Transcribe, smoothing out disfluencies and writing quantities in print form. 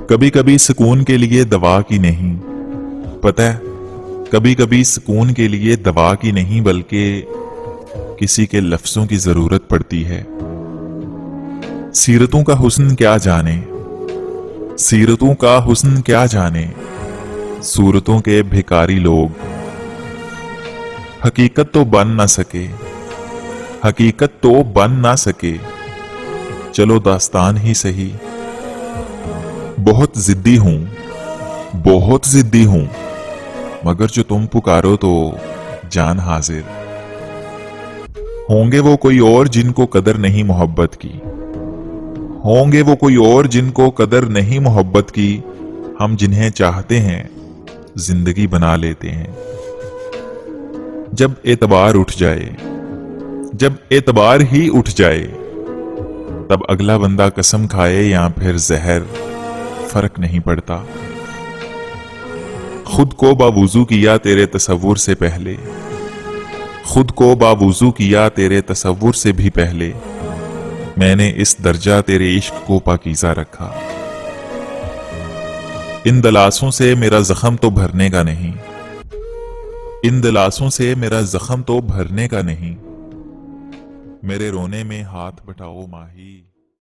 कभी कभी सुकून के लिए दवा की नहीं, पता है, कभी कभी सुकून के लिए दवा की नहीं बल्कि किसी के लफ्जों की जरूरत पड़ती है। सीरतों का हुस्न क्या जाने, सीरतों का हुस्न क्या जाने, सूरतों के भिखारी लोग। हकीकत तो बन ना सके, हकीकत तो बन ना सके, चलो दास्तान ही सही। बहुत जिद्दी हूं, बहुत जिद्दी हूं, मगर जो तुम पुकारो तो जान हाजिर। होंगे वो कोई और जिनको कदर नहीं मोहब्बत की, होंगे वो कोई और जिनको कदर नहीं मोहब्बत की, हम जिन्हें चाहते हैं जिंदगी बना लेते हैं। जब एतबार उठ जाए, जब एतबार ही उठ जाए, तब अगला बंदा कसम खाए या फिर जहर, फर्क नहीं पड़ता। खुद को बावुजू किया तेरे तसव्वुर से पहले, खुद को बावुजू किया तेरे तसव्वुर से भी पहले, मैंने इस दर्जा तेरे इश्क को पाकीज़ा रखा। इन दलासों से मेरा जख्म तो भरने का नहीं, इन दलासों से मेरा जख्म तो भरने का नहीं, मेरे रोने में हाथ बटाओ माही।